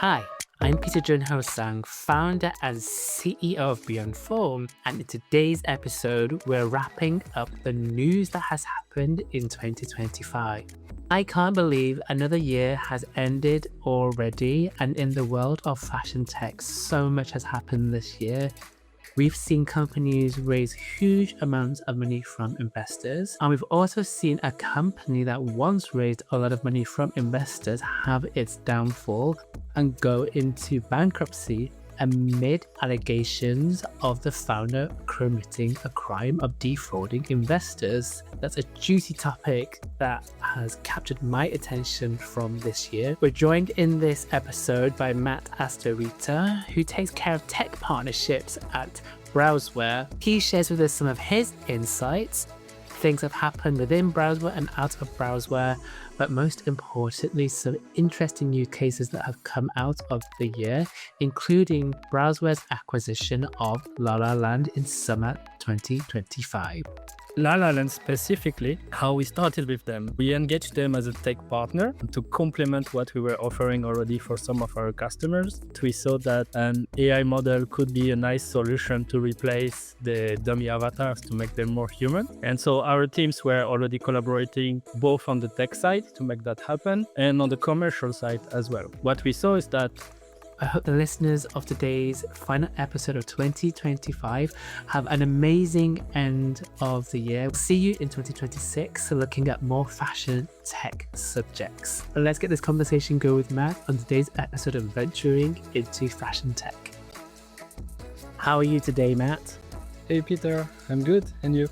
Hi, I'm Peter Jeun Ho Tsang, founder and CEO of Beyond Form, and in today's episode, we're wrapping up the news that has happened in 2025. I can't believe another year has ended already, and in the world of fashion tech, so much has happened this year. We've seen companies raise huge amounts of money from investors, and we've also seen a company that once raised a lot of money from investors have its downfall and go into bankruptcy amid allegations of the founder committing a crime of defrauding investors. That's a juicy topic that has captured my attention from this year. We're joined in this episode by Matt Astarita, who takes care of tech partnerships at Browzwear. He shares with us some of his insights, things that have happened within Browzwear and out of Browzwear, but most importantly, some interesting use cases that have come out of the year, including Browzwear's acquisition of La La Land in summer 2025. La La Land specifically, how we started with them. We engaged them as a tech partner to complement what we were offering already for some of our customers. We saw that an AI model could be a nice solution to replace the dummy avatars to make them more human. And so our teams were already collaborating both on the tech side to make that happen and on the commercial side as well. What we saw is that I hope the listeners of today's final episode of 2025 have an amazing end of the year. See you in 2026 looking at more fashion tech subjects. Let's get this conversation going with Matt on today's episode of Venturing into Fashion Tech. How are you today, Matt? Hey Peter, I'm good, and you?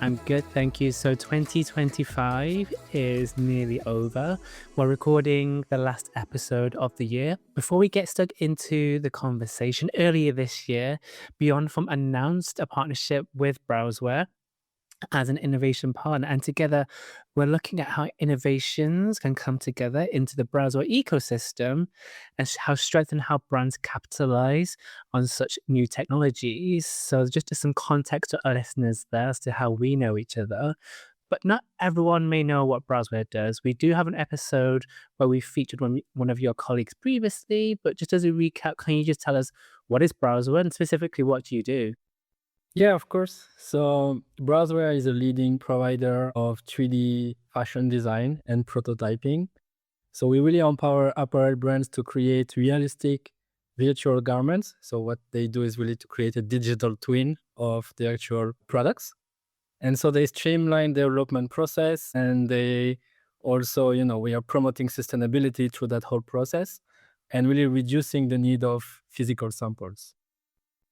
I'm good, thank you. So 2025 is nearly over. We're recording the last episode of the year. Before we get stuck into the conversation, earlier this year, Beyond Form announced a partnership with Browzwear as an innovation partner. And together, we're looking at how innovations can come together into the Browzwear ecosystem and how brands capitalize on such new technologies. So just some context to our listeners there as to how we know each other. But not everyone may know what Browzwear does. We do have an episode where we featured one of your colleagues previously, but just as a recap, can you just tell us what is Browzwear and specifically what do you do? Yeah, of course. So Browzwear is a leading provider of 3D fashion design and prototyping. So we really empower apparel brands to create realistic virtual garments. So what they do is really to create a digital twin of the actual products. And so they streamline the development process, and they also, we are promoting sustainability through that whole process and really reducing the need of physical samples.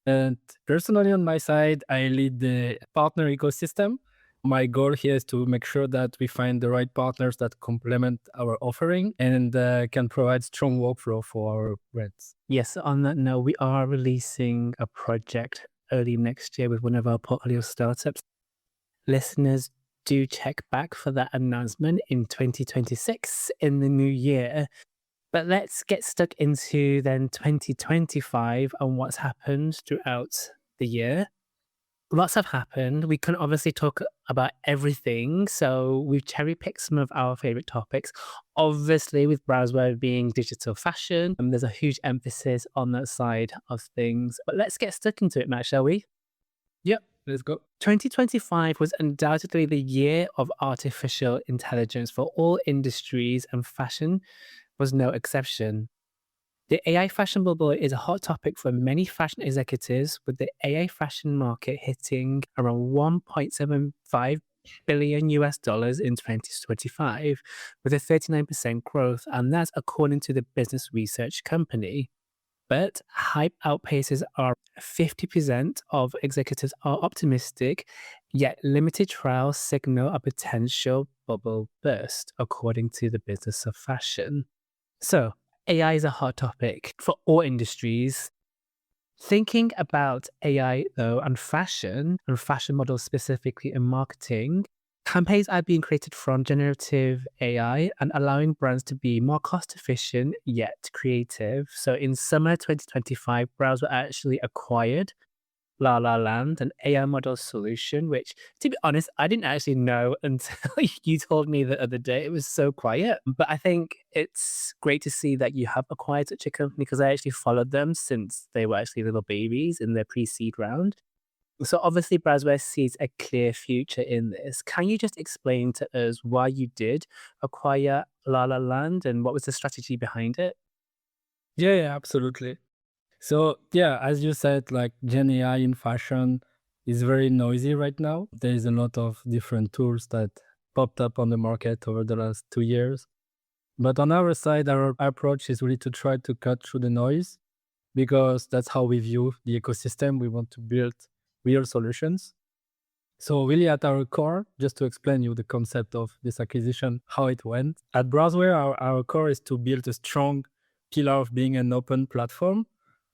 And personally, on my side, I lead the partner ecosystem. My goal here is to make sure that we find the right partners that complement our offering and can provide strong workflow for our brands. Yes, on that note, we are releasing a project early next year with one of our portfolio startups. Listeners, do check back for that announcement in 2026 in the new year. But let's get stuck into then 2025 and what's happened throughout the year. Lots have happened. We can obviously talk about everything. So we've cherry picked some of our favorite topics. Obviously, with Browzwear being digital fashion, there's a huge emphasis on that side of things. But let's get stuck into it, Matt, shall we? Yep, let's go. 2025 was undoubtedly the year of artificial intelligence for all industries, and fashion was no exception. The AI fashion bubble is a hot topic for many fashion executives, with the AI fashion market hitting around $1.75 billion in 2025, with a 39% growth, and that's according to the business research company. But hype outpaces our 50% of executives are optimistic, yet limited trials signal a potential bubble burst, according to the business of fashion. So, AI is a hot topic for all industries. Thinking about AI, though, and fashion models specifically in marketing, campaigns are being created from generative AI and allowing brands to be more cost efficient yet creative. So, in summer 2025, Browzwear actually acquired La La Land, an AI model solution, which, to be honest, I didn't actually know until you told me the other day. It was so quiet. But I think it's great to see that you have acquired such a company because I actually followed them since they were actually little babies in their pre-seed round. So obviously, Browzwear sees a clear future in this. Can you just explain to us why you did acquire La La Land and what was the strategy behind it? Yeah, yeah, absolutely. So yeah, as you said, like Gen AI in fashion is very noisy right now. There is a lot of different tools that popped up on the market over the last 2 years. But on our side, our approach is really to try to cut through the noise because that's how we view the ecosystem. We want to build real solutions. So really at our core, just to explain you the concept of this acquisition, how it went. At Browzwear, our core is to build a strong pillar of being an open platform.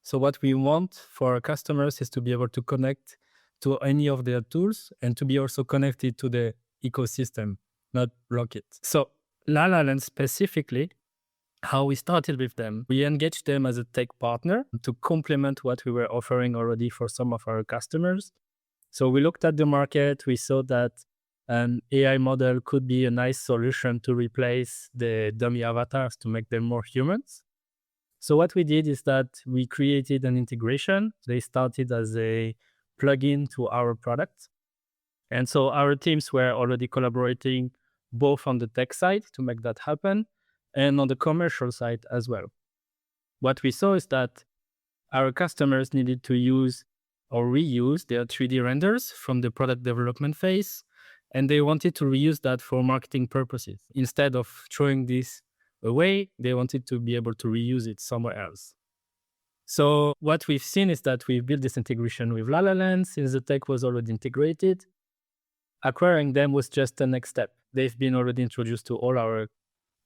So what we want for our customers is to be able to connect to any of their tools and to be also connected to the ecosystem, not block it. So La La Land specifically, how we started with them, we engaged them as a tech partner to complement what we were offering already for some of our customers. So we looked at the market, we saw that an AI model could be a nice solution to replace the dummy avatars to make them more humans. So what we did is that we created an integration. They started as a plugin to our product. And so our teams were already collaborating both on the tech side to make that happen and on the commercial side as well. What we saw is that our customers needed to use or reuse their 3D renders from the product development phase, and they wanted to reuse that for marketing purposes. Instead of throwing this away, they wanted to be able to reuse it somewhere else. So what we've seen is that we've built this integration with La La Land since the tech was already integrated. Acquiring them was just the next step. They've been already introduced to all our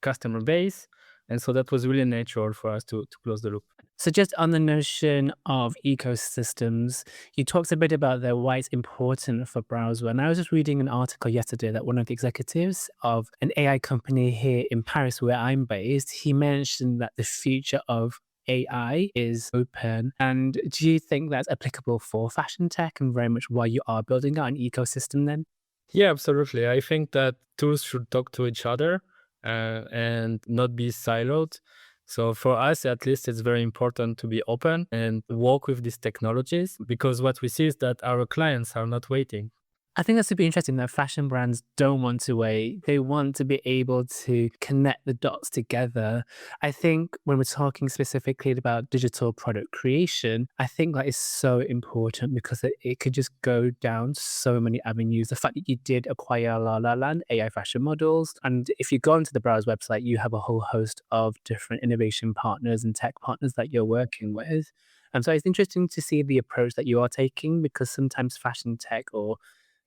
customer base, and so that was really natural for us to close the loop. So, just on the notion of ecosystems, you talked a bit about why it's important for Browser. And I was just reading an article yesterday that one of the executives of an AI company here in Paris, where I'm based, he mentioned that the future of AI is open. And do you think that's applicable for fashion tech and very much why you are building out an ecosystem then? Yeah, absolutely. I think that tools should talk to each other and not be siloed. So for us, at least, it's very important to be open and work with these technologies because what we see is that our clients are not waiting. I think that's super interesting that fashion brands don't want to wait. They want to be able to connect the dots together. I think when we're talking specifically about digital product creation, I think that is so important because it could just go down so many avenues. The fact that you did acquire La La Land AI fashion models, and if you go onto the Browse website, you have a whole host of different innovation partners and tech partners that you're working with. And so it's interesting to see the approach that you are taking because sometimes fashion tech or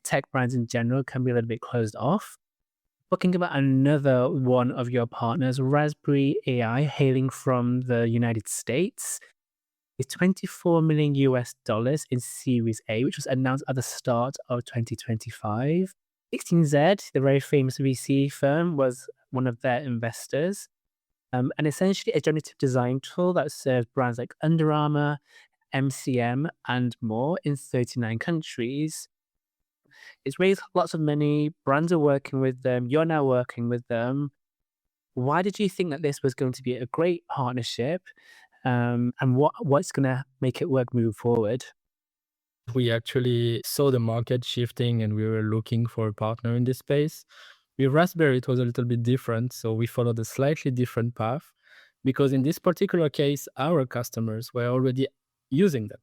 tech brands in general can be a little bit closed off. Talking about another one of your partners, Raspberry AI, hailing from the United States, is 24 million US dollars in Series A, which was announced at the start of 2025. 16Z, the very famous VC firm, was one of their investors. And essentially a generative design tool that serves brands like Under Armour, MCM, and more in 39 countries. It's raised lots of money. Brands are working with them. You're now working with them. Why did you think that this was going to be a great partnership? And what's going to make it work moving forward? We actually saw the market shifting and we were looking for a partner in this space. With Raspberry, it was a little bit different. So we followed a slightly different path because in this particular case, our customers were already using them.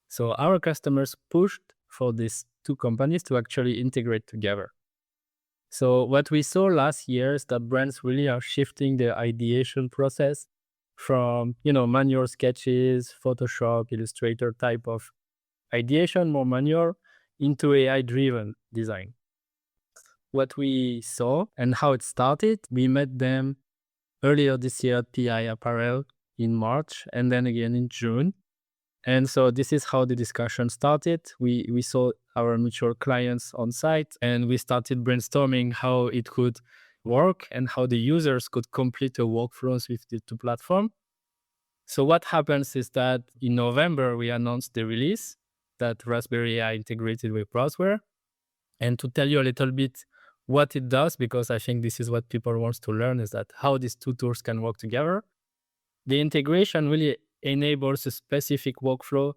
So our customers pushed for these two companies to actually integrate together. So what we saw last year is that brands really are shifting their ideation process from, manual sketches, Photoshop, Illustrator type of ideation, more manual, into AI-driven design. What we saw and how it started, we met them earlier this year at PI Apparel in March and then again in June. And so this is how the discussion started. We saw our mutual clients on site and we started brainstorming how it could work and how the users could complete the workflows with the two platforms. So what happens is that in November, we announced the release. that Raspberry AI integrated with Browzwear. And to tell you a little bit what it does, because I think this is what people want to learn, is that how these two tools can work together. The integration really enables a specific workflow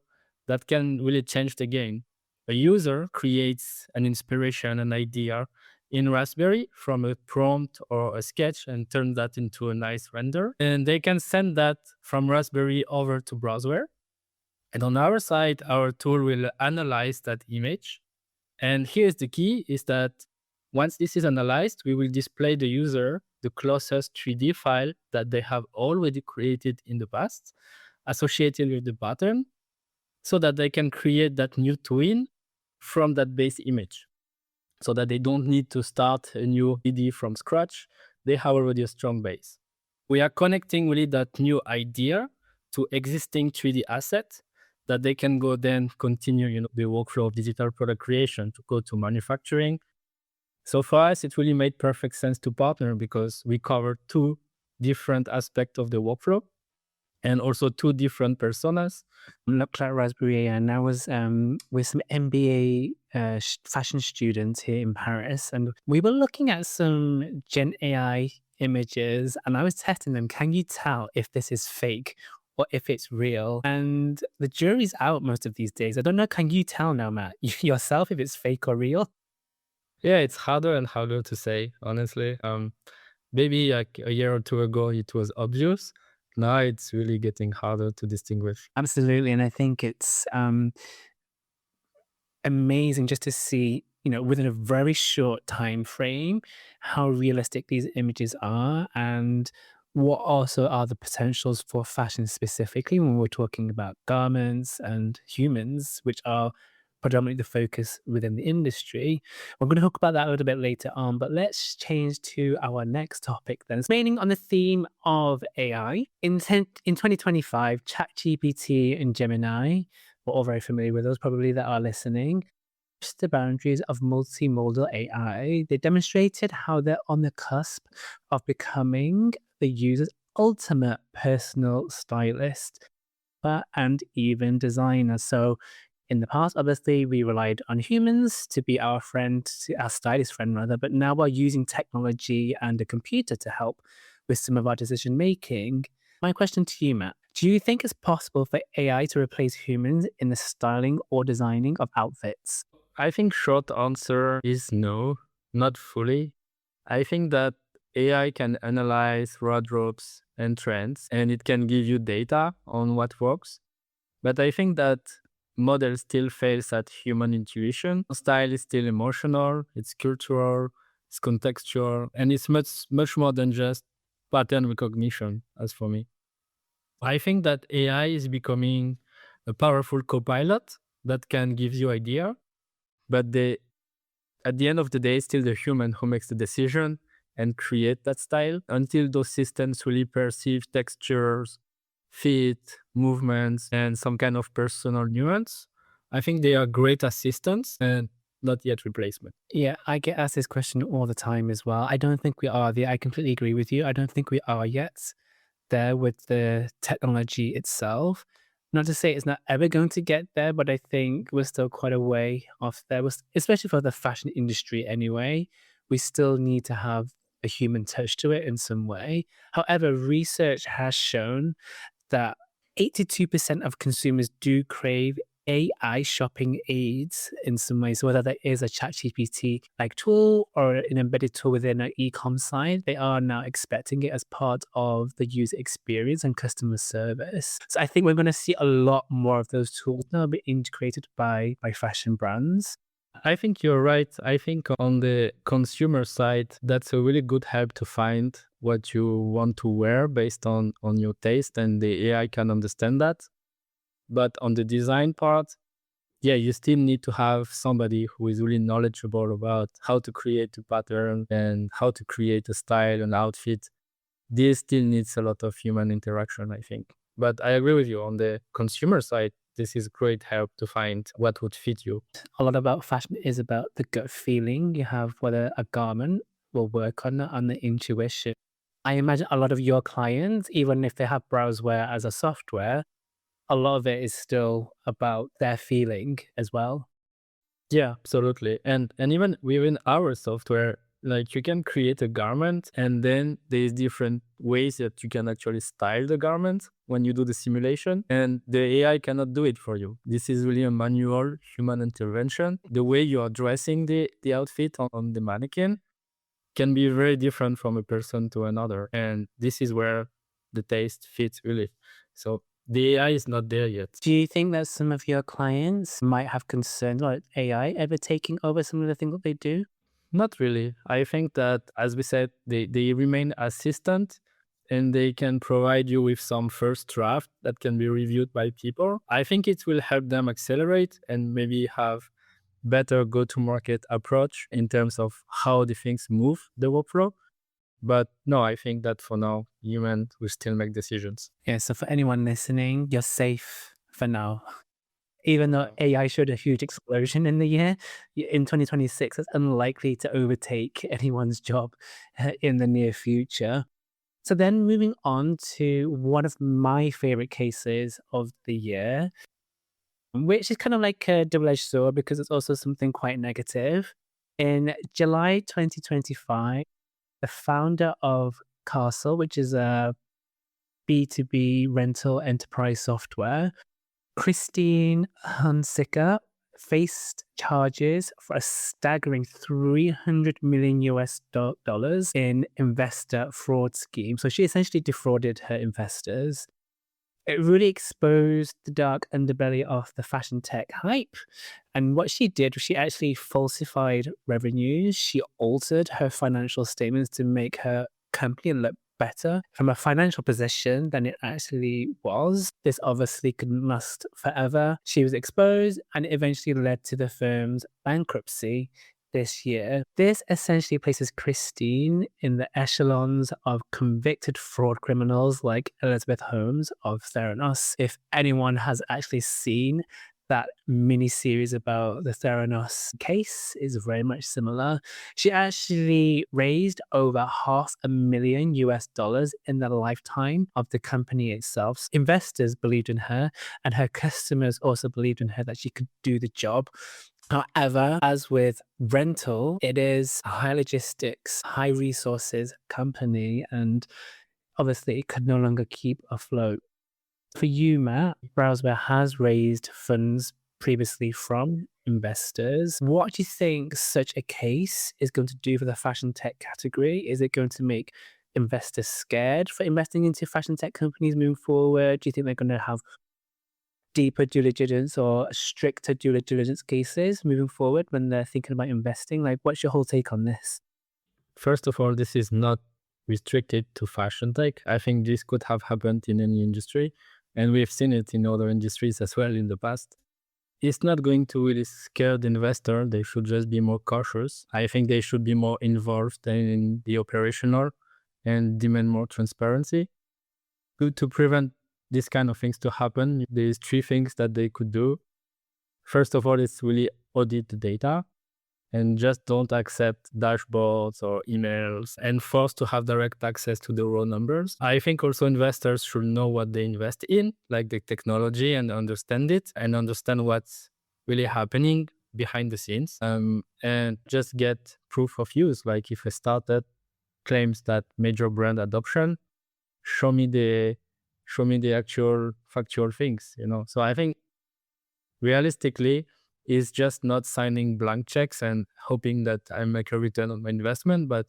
that can really change the game. A user creates an inspiration, an idea in Raspberry from a prompt or a sketch and turn that into a nice render. And they can send that from Raspberry over to Browzwear. And on our side, our tool will analyze that image. And here's the key is that once this is analyzed, we will display the user the closest 3D file that they have already created in the past associated with the pattern so that they can create that new twin from that base image so that they don't need to start a new 3D from scratch. They have already a strong base. We are connecting really that new idea to existing 3D asset that they can go then continue, the workflow of digital product creation to go to manufacturing. So for us, it really made perfect sense to partner because we cover two different aspects of the workflow and also two different personas. Looked like Raspberry AI, and I was with some MBA fashion students here in Paris, and we were looking at some Gen AI images, and I was testing them. Can you tell if this is fake or if it's real? And the jury's out most of these days. I don't know. Can you tell now, Matt, yourself if it's fake or real? Yeah, it's harder and harder to say, honestly. Maybe like a year or two ago, it was obvious. Now it's really getting harder to distinguish. Absolutely, and I think it's amazing just to see, within a very short time frame, how realistic these images are and what also are the potentials for fashion specifically when we're talking about garments and humans, which are predominantly the focus within the industry. We're going to talk about that a little bit later on, but let's change to our next topic then. Remaining on the theme of AI, in 2025, ChatGPT and Gemini, we're all very familiar with those probably that are listening, pushed the boundaries of multimodal AI. They demonstrated how they're on the cusp of becoming the user's ultimate personal stylist and even designer. So in the past, obviously, we relied on humans to be our friend, our stylist friend rather, but now we're using technology and a computer to help with some of our decision making. My question to you, Matt, do you think it's possible for AI to replace humans in the styling or designing of outfits? I think short answer is no, not fully. I think that AI can analyze wardrobes and trends, and it can give you data on what works. But I think that model still fails at human intuition. Style is still emotional, it's cultural, it's contextual, and it's much more than just pattern recognition, as for me. I think that AI is becoming a powerful co-pilot that can give you idea, but at the end of the day, it's still the human who makes the decision and create that style until those systems really perceive textures, fit, movements, and some kind of personal nuance. I think they are great assistants and not yet replacement. Yeah, I get asked this question all the time as well. I don't think we are there. I completely agree with you. I don't think we are yet there with the technology itself. Not to say it's not ever going to get there, but I think we're still quite a way off there, especially for the fashion industry anyway. We still need to have a human touch to it in some way. However, research has shown that 82% of consumers do crave AI shopping aids in some way. So whether that is a ChatGPT like tool or an embedded tool within an e-com site, they are now expecting it as part of the user experience and customer service. So I think we're going to see a lot more of those tools now be integrated by fashion brands. I think you're right. I think on the consumer side, that's a really good help to find what you want to wear based on your taste, and the AI can understand that. But on the design part, yeah, you still need to have somebody who is really knowledgeable about how to create a pattern and how to create a style and outfit. This still needs a lot of human interaction, I think. But I agree with you on the consumer side. This is great help to find what would fit you. A lot about fashion is about the gut feeling you have whether a garment will work on the intuition. I imagine a lot of your clients, even if they have Browzwear as a software, a lot of it is still about their feeling as well. Yeah, absolutely. And even within our software, like you can create a garment and then there's different ways that you can actually style the garment when you do the simulation, and the AI cannot do it for you. This is really a manual human intervention. The way you are dressing the outfit on the mannequin can be very different from a person to another. And this is where the taste fits really. So the AI is not there yet. Do you think that some of your clients might have concerns about AI ever taking over some of the things that they do? Not really. I think that, as we said, they remain assistant and they can provide you with some first draft that can be reviewed by people. I think it will help them accelerate and maybe have better go-to-market approach in terms of how the things move the workflow. But no, I think that for now, human will still make decisions. Yeah, so for anyone listening, you're safe for now. Even though AI showed a huge explosion in the year, in 2026, it's unlikely to overtake anyone's job in the near future. So then moving on to one of my favorite cases of the year, which is kind of like a double-edged sword because it's also something quite negative. In July 2025, the founder of CaaStle, which is a B2B rental enterprise software, Christine Hunziker, faced charges for a staggering 300 million US dollars in investor fraud scheme. So she essentially defrauded her investors. It really exposed the dark underbelly of the fashion tech hype. And what she did was she actually falsified revenues. She altered her financial statements to make her company look better from a financial position than it actually was. This obviously couldn't last forever. She was exposed and it eventually led to the firm's bankruptcy this year. This essentially places Christine in the echelons of convicted fraud criminals like Elizabeth Holmes of Theranos. If anyone has actually seen that mini series about the Theranos case, is very much similar. She actually raised over $500,000 US in the lifetime of the company itself. Investors believed in her, and her customers also believed in her that she could do the job. However, as with rental, it is a high logistics, high resources company, and obviously it could no longer keep afloat. For you, Matt, Browzwear has raised funds previously from investors. What do you think such a case is going to do for the fashion tech category? Is it going to make investors scared for investing into fashion tech companies moving forward? Do you think they're going to have deeper due diligence or stricter due diligence cases moving forward when they're thinking about investing? Like, what's your whole take on this? First of all, this is not restricted to fashion tech. I think this could have happened in any industry, and we've seen it in other industries as well in the past. It's not going to really scare the investor. They should just be more cautious. I think they should be more involved in the operational and demand more transparency. To prevent these kind of things to happen, there's three things that they could do. First of all, it's really audit the data and just don't accept dashboards or emails and force to have direct access to the raw numbers. I think also investors should know what they invest in, like the technology, and understand it and understand what's really happening behind the scenes, and just get proof of use. Like if a startup claims that major brand adoption, show me the actual factual things, you know. So I think realistically is just not signing blank checks and hoping that I make a return on my investment, but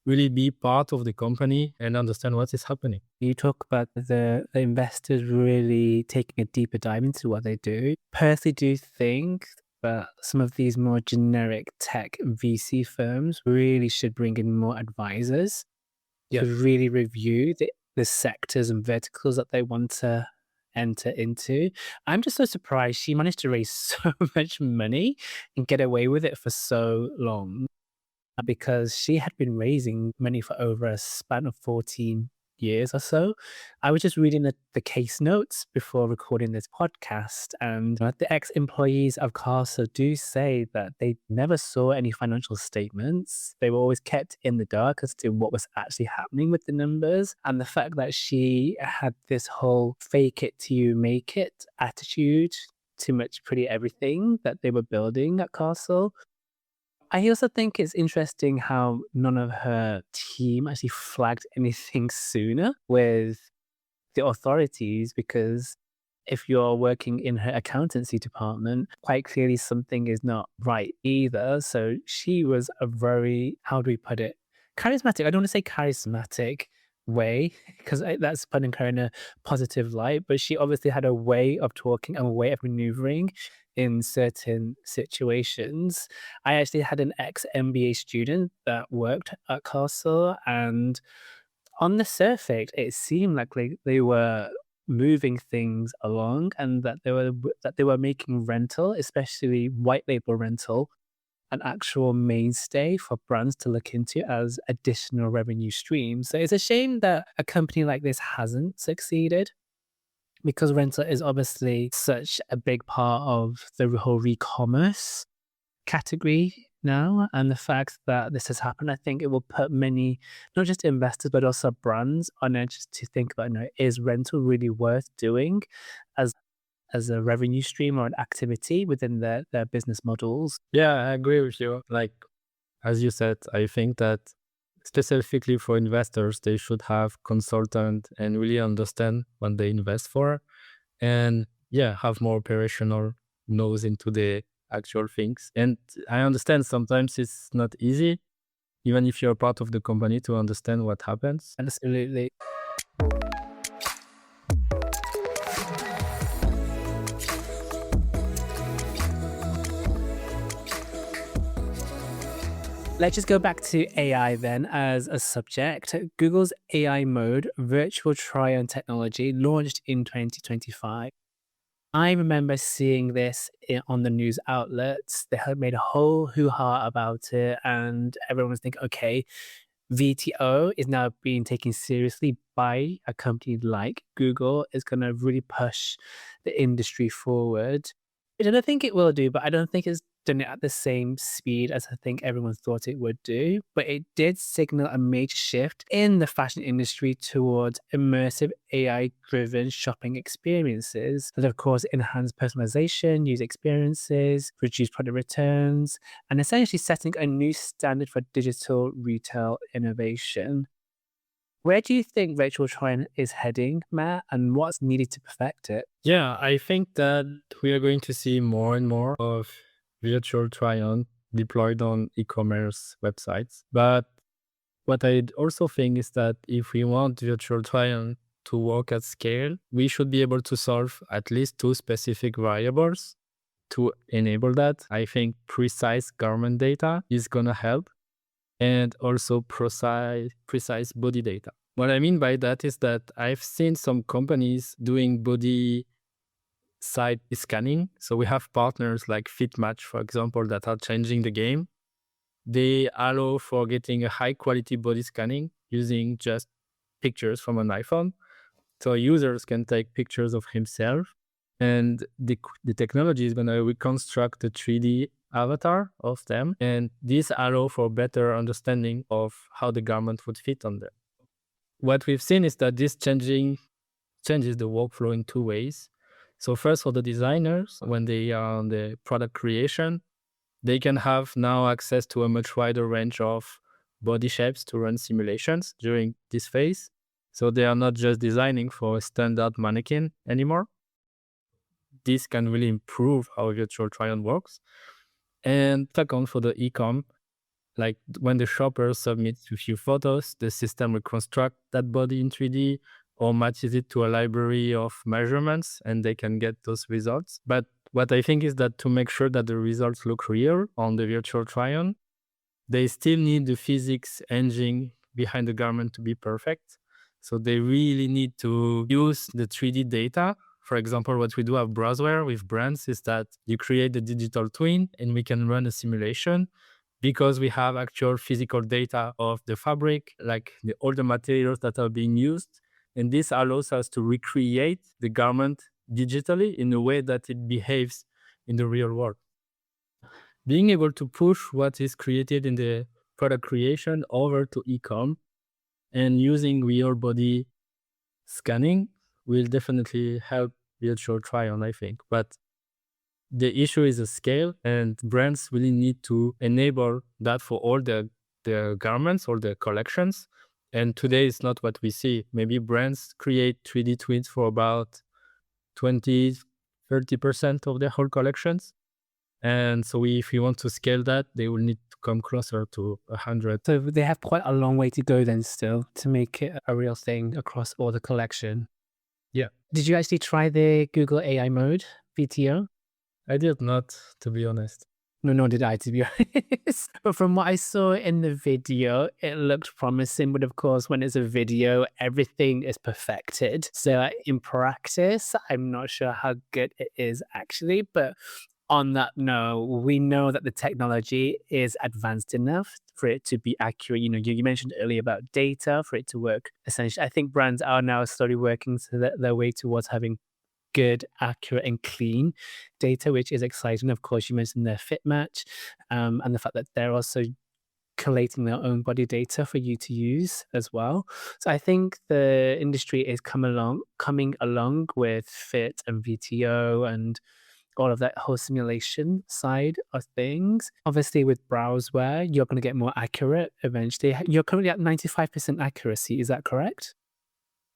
really be part of the company and understand what is happening. You talk about the investors really taking a deeper dive into what they do. Personally, do you think that some of these more generic tech VC firms really should bring in more advisors Yeah. to really review the sectors and verticals that they want to enter into? I'm just so surprised she managed to raise so much money and get away with it for so long, because she had been raising money for over a span of 14 years or so. I was just reading the case notes before recording this podcast, and the ex-employees of CaaStle do say that they never saw any financial statements. They were always kept in the dark as to what was actually happening with the numbers. And the fact that she had this whole fake it till you make it attitude to much pretty everything that they were building at CaaStle. I also think it's interesting how none of her team actually flagged anything sooner with the authorities, because if you're working in her accountancy department, quite clearly something is not right either. So she was a very, how do we put it? Charismatic. I don't want to say charismatic way, because that's putting her in a positive light, but she obviously had a way of talking and a way of maneuvering in certain situations. I actually had an ex MBA student that worked at CaaStle, and on the surface, it seemed like they were moving things along, and that they were making rental, especially white label rental, an actual mainstay for brands to look into as additional revenue streams. So it's a shame that a company like this hasn't succeeded, because rental is obviously such a big part of the whole e-commerce category now. And the fact that this has happened, I think it will put many, not just investors, but also brands on edge to think about, is rental really worth doing as a revenue stream or an activity within their business models? Yeah, I agree with you. Like, as you said, I think that specifically for investors, they should have consultant and really understand what they invest for, and yeah, have more operational nose into the actual things. And I understand sometimes it's not easy, even if you're part of the company, to understand what happens. Absolutely. Let's just go back to AI then as a subject. Google's AI mode virtual try-on technology launched in 2025. I remember seeing this on the news outlets. They had made a whole hoo-ha about it, and everyone was thinking, okay, VTO is now being taken seriously by a company like Google. Is going to really push the industry forward. Which I don't think it will do, but I don't think it's done it at the same speed as I think everyone thought it would do. But it did signal a major shift in the fashion industry towards immersive AI-driven shopping experiences that, of course, enhance personalization, user experiences, reduce product returns, and essentially setting a new standard for digital retail innovation. Where do you think virtual try-on is heading, Matt, and what's needed to perfect it? Yeah, I think that we are going to see more and more of virtual try-on deployed on e-commerce websites. But what I also think is that if we want virtual try-on to work at scale, we should be able to solve at least two specific variables to enable that. I think precise garment data is going to help, and also precise body data. What I mean by that is that I've seen some companies doing body site scanning. So we have partners like FitMatch, for example, that are changing the game. They allow for getting a high quality body scanning using just pictures from an iPhone. So users can take pictures of himself, and the technology is going to reconstruct the 3D avatar of them. And this allow for better understanding of how the garment would fit on them. What we've seen is that this changes the workflow in two ways. So first, for the designers, when they are on the product creation, they can have now access to a much wider range of body shapes to run simulations during this phase. So they are not just designing for a standard mannequin anymore. This can really improve how virtual try-on works. And second, for the e-com, like when the shopper submits a few photos, the system will construct that body in 3D or matches it to a library of measurements, and they can get those results. But what I think is that to make sure that the results look real on the virtual try-on, they still need the physics engine behind the garment to be perfect. So they really need to use the 3D data. For example, what we do at Browzwear with brands is that you create the digital twin and we can run a simulation. because we have actual physical data of the fabric, like all the materials that are being used. And this allows us to recreate the garment digitally in a way that it behaves in the real world. Being able to push what is created in the product creation over to e-com and using real body scanning will definitely help virtual try-on, I think. But the issue is a scale, and brands really need to enable that for all the garments or the collections. And today it's not what we see. Maybe brands create 3D twins for about 20, 30% of their whole collections. And so if you want to scale that, they will need to come closer to 100. So they have quite a long way to go then still to make it a real thing across all the collection. Yeah, Did you actually try the Google AI mode, VTO? I did not, to be honest. No, nor did I, to be honest. But from what I saw in the video, it looked promising. But of course, when it's a video, everything is perfected. So in practice, I'm not sure how good it is actually. But on that note, we know that the technology is advanced enough for it to be accurate. You mentioned earlier about data for it to work. Essentially, I think brands are now slowly working to their way towards having good, accurate, and clean data, which is exciting. Of course, you mentioned their fit match, and the fact that they're also collating their own body data for you to use as well. So I think the industry is coming along with fit and VTO and all of that whole simulation side of things. Obviously, with Browzwear, you're going to get more accurate eventually. You're currently at 95% accuracy. Is that correct?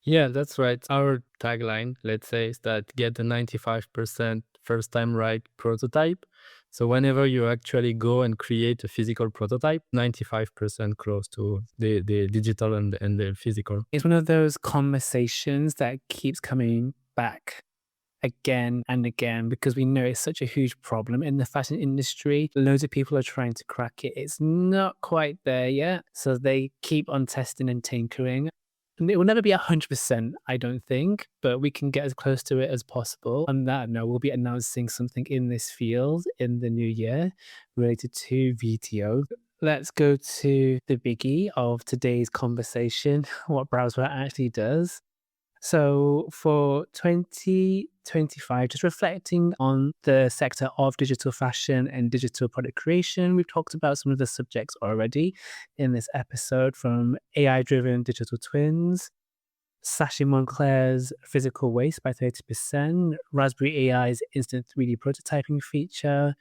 Yeah, that's right. Our tagline, let's say, is that get the 95% first time right prototype. So whenever you actually go and create a physical prototype, 95% close to the digital and the physical. It's one of those conversations that keeps coming back again and again because we know it's such a huge problem in the fashion industry. Loads of people are trying to crack it. It's not quite there yet. So they keep on testing and tinkering. And it will never be 100%, I don't think, but we can get as close to it as possible. On that note, we'll be announcing something in this field in the new year related to VTO. Let's go to the biggie of today's conversation, what Browzwear actually does. So for 2025, just reflecting on the sector of digital fashion and digital product creation, we've talked about some of the subjects already in this episode, from AI-driven digital twins, Sacha Moncler's physical waste by 30%, Raspberry AI's instant 3D prototyping feature.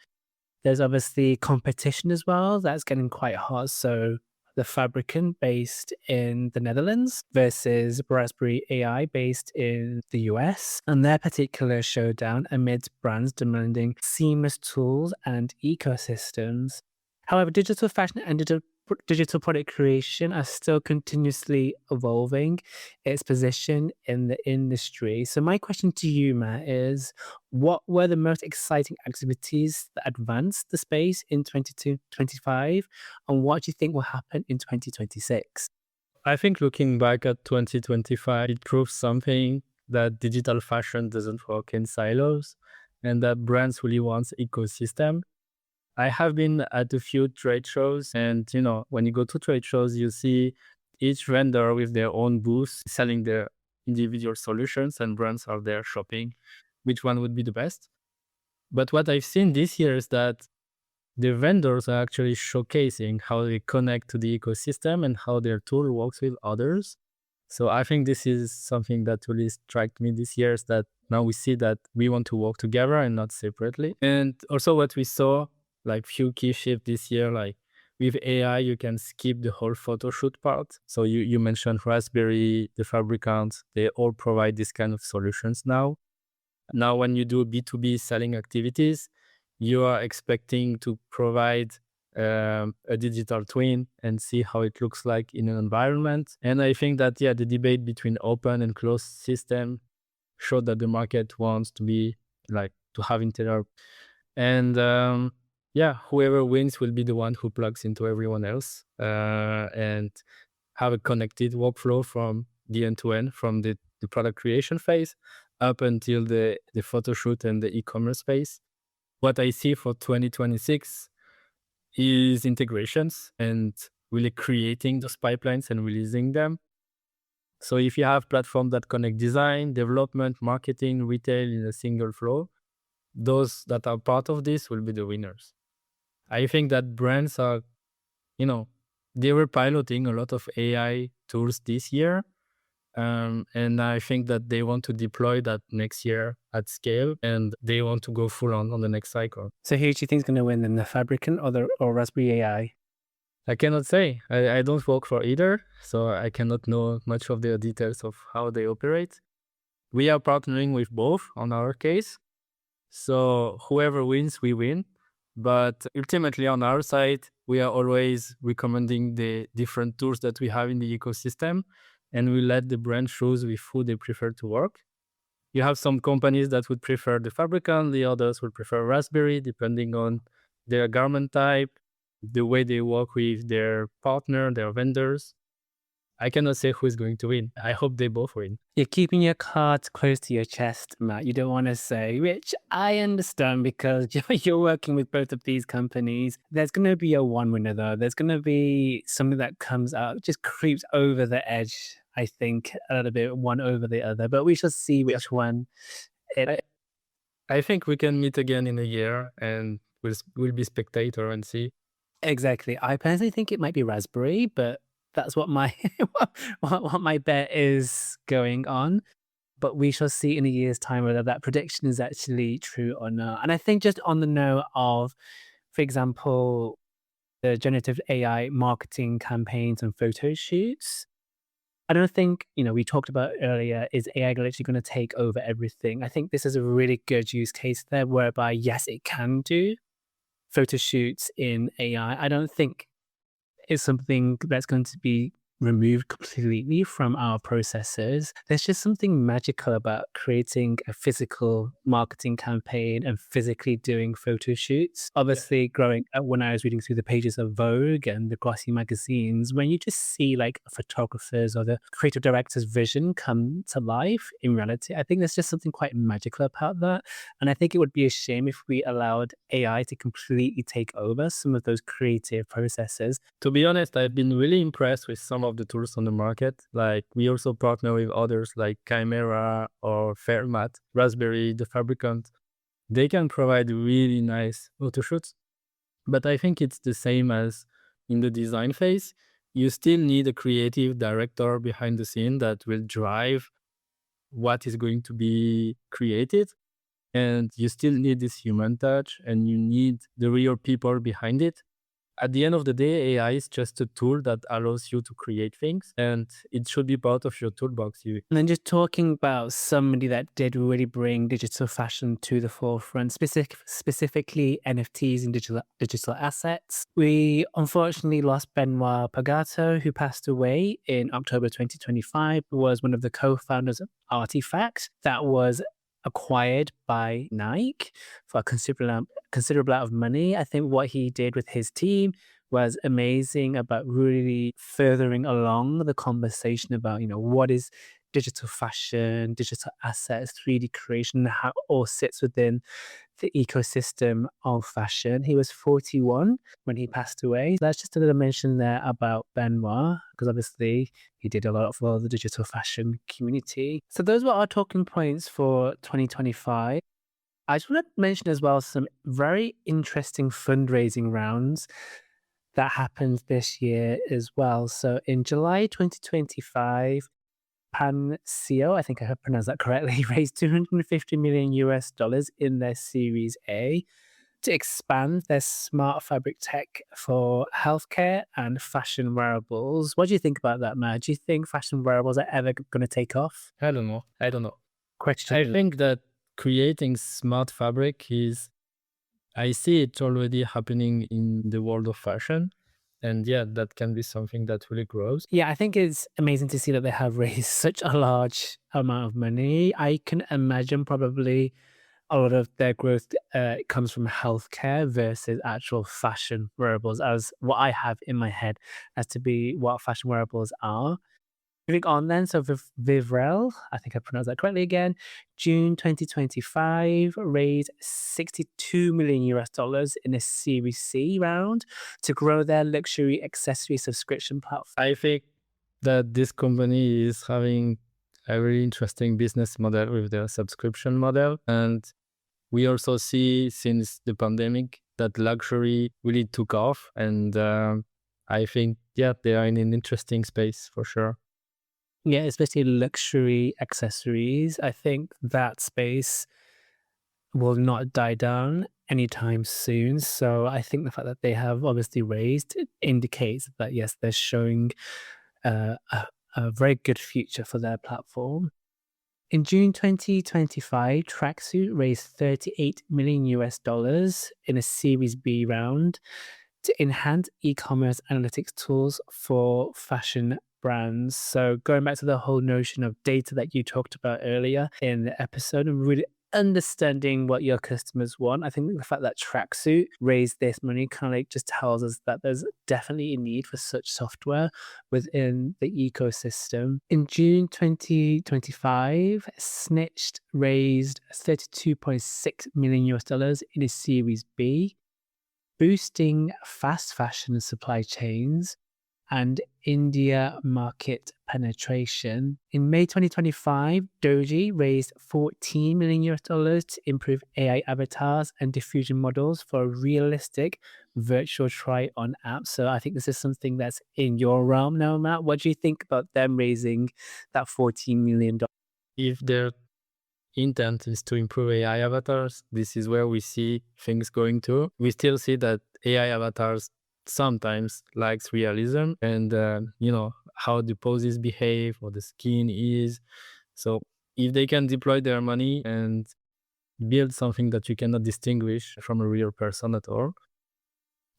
There's obviously competition as well. That's getting quite hot. So the Fabricant based in the Netherlands versus Raspberry AI based in the US, and their particular showdown amid brands demanding seamless tools and ecosystems. However, digital fashion and digital product creation are still continuously evolving its position in the industry. So my question to you, Matt, is what were the most exciting activities that advanced the space in 2025, and what do you think will happen in 2026? I think looking back at 2025, it proves something that digital fashion doesn't work in silos and that brands really want ecosystem. I have been at a few trade shows, and when you go to trade shows, you see each vendor with their own booth selling their individual solutions, and brands are there shopping which one would be the best. But what I've seen this year is that the vendors are actually showcasing how they connect to the ecosystem and how their tool works with others. So I think this is something that really struck me this year, is that now we see that we want to work together and not separately. And also what we saw, like few key shifts this year, like with AI, you can skip the whole photo shoot part. So you mentioned Raspberry, the Fabricant, they all provide this kind of solutions now. Now, when you do B2B selling activities, you are expecting to provide a digital twin and see how it looks like in an environment. And I think that, the debate between open and closed system showed that the market wants to be to have inter. And whoever wins will be the one who plugs into everyone else and have a connected workflow from the end to end, from the product creation phase up until the photo shoot and the e-commerce phase. What I see for 2026 is integrations and really creating those pipelines and releasing them. So if you have platforms that connect design, development, marketing, retail in a single flow, those that are part of this will be the winners. I think that brands are, they were piloting a lot of AI tools this year. And I think that they want to deploy that next year at scale, and they want to go full on the next cycle. So who do you think is going to win then, the Fabricant or Raspberry AI? I cannot say. I don't work for either, so I cannot know much of the details of how they operate. We are partnering with both on our case. So whoever wins, we win. But ultimately on our side, we are always recommending the different tools that we have in the ecosystem, and we let the brand choose with who they prefer to work. You have some companies that would prefer the Fabricant, the others would prefer Raspberry, depending on their garment type, the way they work with their partner, their vendors. I cannot say who is going to win. I hope they both win. You're keeping your cards close to your chest, Matt. You don't want to say, which I understand because you're working with both of these companies. There's going to be a one winner, though. There's going to be something that comes out, just creeps over the edge, I think, a little bit, one over the other. But we shall see which one. I think we can meet again in a year and we'll be spectator and see. Exactly. I personally think it might be Raspberry, but that's what my what my bet is going on. But we shall see in a year's time whether that prediction is actually true or not. And I think just on the note of, for example, the generative AI marketing campaigns and photo shoots, I don't think, we talked about earlier, is AI actually going to take over everything? I think this is a really good use case there whereby, yes, it can do photo shoots in AI. I don't think it's something that's going to be removed completely from our processes. There's just something magical about creating a physical marketing campaign and physically doing photo shoots. Obviously, growing up when I was reading through the pages of Vogue and the glossy magazines, when you just see like a photographer's or the creative director's vision come to life in reality, I think there's just something quite magical about that. And I think it would be a shame if we allowed AI to completely take over some of those creative processes. To be honest, I've been really impressed with some of the tools on the market. Like we also partner with others like Chimera or Fairmat, Raspberry, the Fabricant. They can provide really nice photo shoots. But I think it's the same as in the design phase. You still need a creative director behind the scene that will drive what is going to be created. And you still need this human touch and you need the real people behind it. At the end of the day, AI is just a tool that allows you to create things, and it should be part of your toolbox. And then just talking about somebody that did really bring digital fashion to the forefront, specifically NFTs and digital assets. We unfortunately lost Benoit Pagato, who passed away in October 2025, who was one of the co-founders of Artifact that was acquired by Nike for a considerable amount of money. I think what he did with his team was amazing about really furthering along the conversation about, what is digital fashion, digital assets, 3D creation, how it all sits within the ecosystem of fashion. He was 41 when he passed away. That's just a little mention there about Benoit, because obviously he did a lot for the digital fashion community. So those were our talking points for 2025. I just want to mention as well some very interesting fundraising rounds that happened this year as well. So in July 2025, Pansio, I think I pronounced that correctly, raised $250 million in their Series A to expand their smart fabric tech for healthcare and fashion wearables. What do you think about that, Matt? Do you think fashion wearables are ever going to take off? I don't know. Question. I think that creating smart fabric I see it already happening in the world of fashion. And yeah, that can be something that really grows. Yeah, I think it's amazing to see that they have raised such a large amount of money. I can imagine probably a lot of their growth comes from healthcare versus actual fashion wearables, as what I have in my head as to be what fashion wearables are. Moving on then, so Vivrel, I think I pronounced that correctly again, June 2025 raised 62 million US dollars in a Series C round to grow their luxury accessory subscription platform. I think that this company is having a really interesting business model with their subscription model. And we also see since the pandemic that luxury really took off. And I think, yeah, they are in an interesting space for sure. Yeah, especially luxury accessories. I think that space will not die down anytime soon. So I think the fact that they have obviously raised indicates that yes, they're showing a very good future for their platform. In June 2025, Tracksuit raised 38 million US dollars in a Series B round to enhance e-commerce analytics tools for fashion brands. So going back to the whole notion of data that you talked about earlier in the episode and really understanding what your customers want. I think the fact that Tracksuit raised this money kind of like just tells us that there's definitely a need for such software within the ecosystem. In June 2025, Snitched raised 32.6 million US dollars in a Series B, boosting fast fashion supply chains and India market penetration. In May 2025, Doji raised 14 million US dollars to improve AI avatars and diffusion models for a realistic virtual try-on app. So I think this is something that's in your realm now, Matt. What do you think about them raising that $14 million? If their intent is to improve AI avatars, this is where we see things going to. We still see that AI avatars sometimes lacks realism and how the poses behave or the skin is. So if they can deploy their money and build something that you cannot distinguish from a real person at all,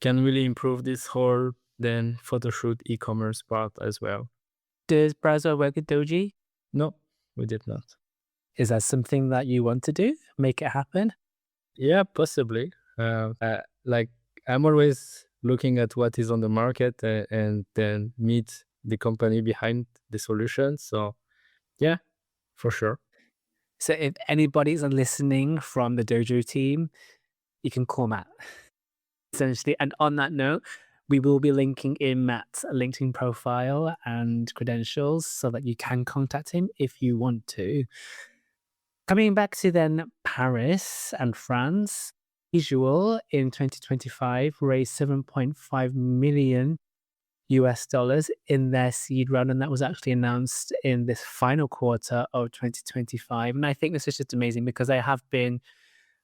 can really improve this whole then photoshoot e-commerce part as well. Does Browzwear work with Doji? No, we did not. Is that something that you want to do? Make it happen? Yeah, possibly. Like I'm always looking at what is on the market and then meet the company behind the solution. So yeah, for sure. So if anybody's listening from the Dojo team, you can call Matt. Essentially. And on that note, we will be linking in Matt's LinkedIn profile and credentials so that you can contact him if you want to. Coming back to then Paris and France, Visual in 2025 raised 7.5 million US dollars in their seed round, and that was actually announced in this final quarter of 2025. And I think this is just amazing because I have been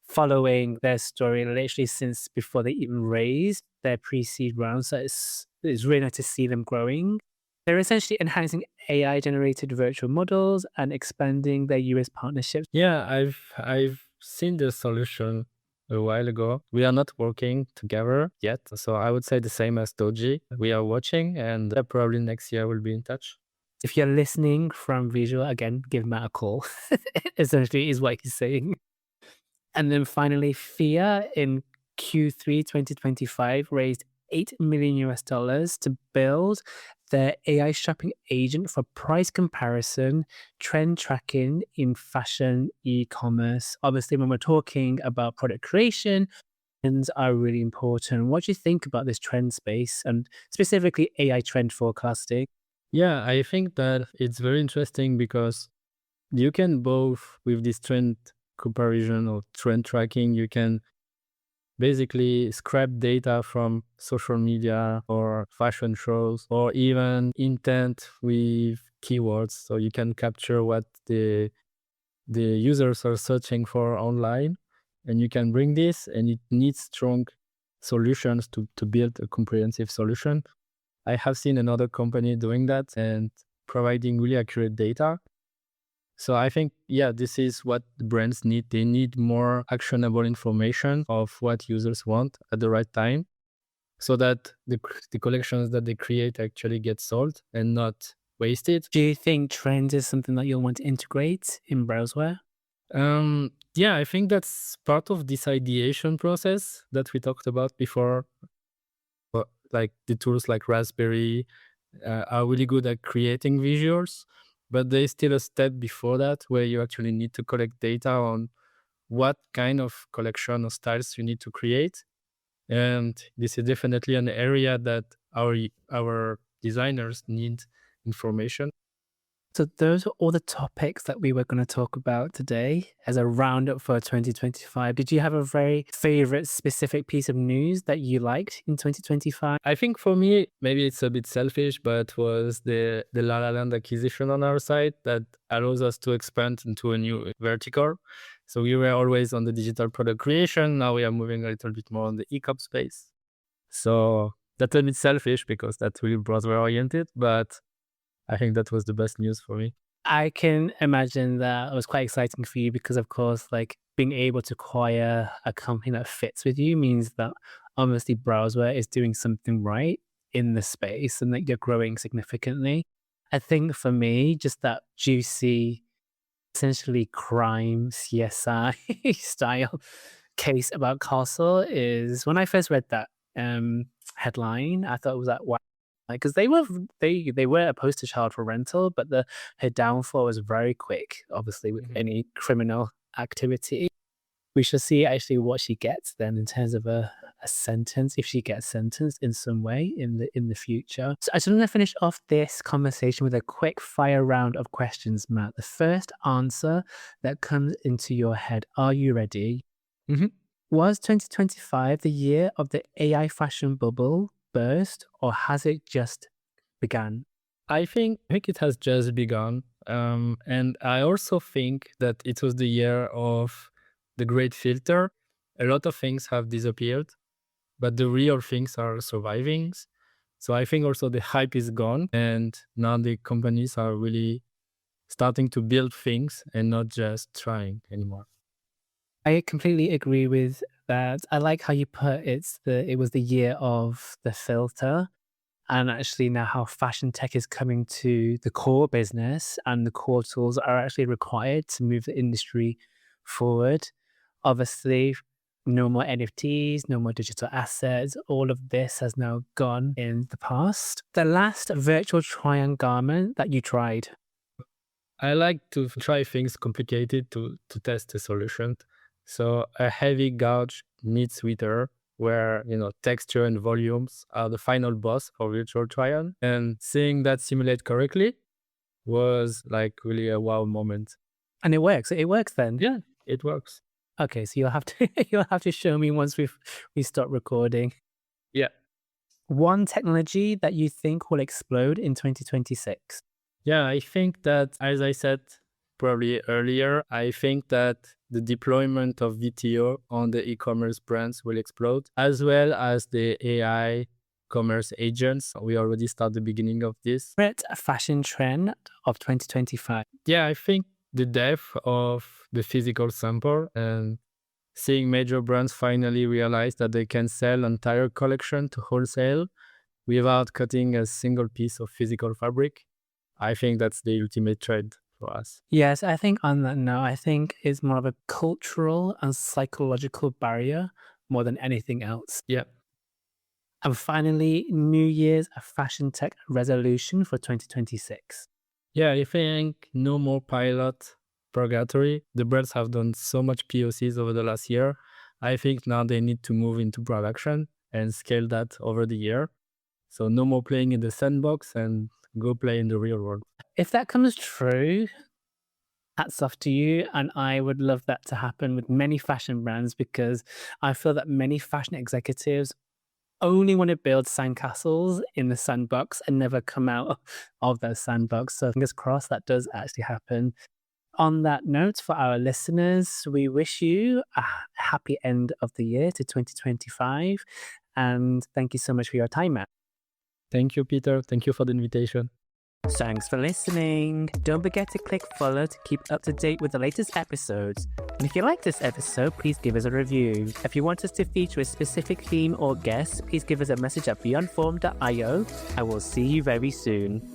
following their story literally since before they even raised their pre-seed round. So it's really nice to see them growing. They're essentially enhancing AI generated virtual models and expanding their US partnerships. Yeah, I've seen the solution a while ago. We are not working together yet, so I would say the same as Doji. We are watching, and probably next year we'll be in touch. If you're listening from Visual, again, give Matt a call. Essentially, is what he's saying. And then finally, FIA in Q3 2025 raised 8 million US dollars to build their AI shopping agent for price comparison, trend tracking in fashion e-commerce. Obviously, when we're talking about product creation, trends are really important. What do you think about this trend space and specifically AI trend forecasting? Yeah, I think that it's very interesting because you can both with this trend comparison or trend tracking, you can basically scrap data from social media or fashion shows or even intent with keywords. So you can capture what the users are searching for online, and you can bring this, and it needs strong solutions to build a comprehensive solution. I have seen another company doing that and providing really accurate data. So I think, yeah, this is what the brands need. They need more actionable information of what users want at the right time so that the collections that they create actually get sold and not wasted. Do you think trends is something that you'll want to integrate in Browzwear? Yeah, I think that's part of this ideation process that we talked about before, like the tools like Raspberry are really good at creating visuals, but there's still a step before that where you actually need to collect data on what kind of collection or styles you need to create. And this is definitely an area that our designers need information. So those are all the topics that we were going to talk about today as a roundup for 2025. Did you have a very favorite specific piece of news that you liked in 2025? I think for me, maybe it's a bit selfish, but was the La La Land acquisition on our side that allows us to expand into a new vertical. So we were always on the digital product creation. Now we are moving a little bit more on the e-com space. So that's a bit selfish because that's really browser oriented, but I think that was the best news for me. I can imagine that it was quite exciting for you because, of course, like being able to acquire a company that fits with you means that obviously Browzwear is doing something right in the space and that you're growing significantly. I think for me, just that juicy, essentially crime CSI style case about CaaStle is when I first read that headline, I thought it was like, wow, because they were a poster child for rental, but her downfall was very quick. Obviously, with any criminal activity, we shall see actually what she gets then in terms of a sentence, if she gets sentenced in some way in the future. So I just want to finish off this conversation with a quick fire round of questions, Matt. The first answer that comes into your head. Are you ready? Was 2025 the year of the AI fashion bubble burst, or has it just begun? I think it has just begun. And I also think that it was the year of the great filter. A lot of things have disappeared, but the real things are surviving. So I think also the hype is gone, and now the companies are really starting to build things and not just trying anymore. I completely agree with that. I like how you put it was the year of the filter. And actually now how fashion tech is coming to the core business and the core tools are actually required to move the industry forward. Obviously, no more NFTs, no more digital assets. All of this has now gone in the past. The last virtual try-on garment that you tried. I like to try things complicated to test a solution. So a heavy gauge knit sweater where texture and volumes are the final boss for virtual try-on, and seeing that simulate correctly was like really a wow moment. And it works. It works then. Yeah, it works. Okay, so you'll have to you'll have to show me once we stop recording. Yeah. One technology that you think will explode in 2026. Yeah, I think that, as I said probably earlier, I think that the deployment of VTO on the e-commerce brands will explode, as well as the AI commerce agents. We already start the beginning of this. Favorite fashion trend of 2025. Yeah, I think the depth of the physical sample and seeing major brands finally realize that they can sell entire collection to wholesale without cutting a single piece of physical fabric. I think that's the ultimate trend for us. Yes, I think on that note, I think it's more of a cultural and psychological barrier more than anything else. Yeah. And finally, New Year's fashion tech resolution for 2026. Yeah, I think no more pilot purgatory. The brands have done so much POCs over the last year. I think now they need to move into production and scale that over the year. So no more playing in the sandbox and go play in the real world. If that comes true, hats off to you. And I would love that to happen with many fashion brands because I feel that many fashion executives only want to build sandcastles in the sandbox and never come out of that sandbox. So fingers crossed that does actually happen. On that note, for our listeners, we wish you a happy end of the year to 2025. And thank you so much for your time, Matt. Thank you, Peter. Thank you for the invitation. Thanks for listening. Don't forget to click follow to keep up to date with the latest episodes. And if you like this episode, please give us a review. If you want us to feature a specific theme or guest, please give us a message at beyondform.io. I will see you very soon.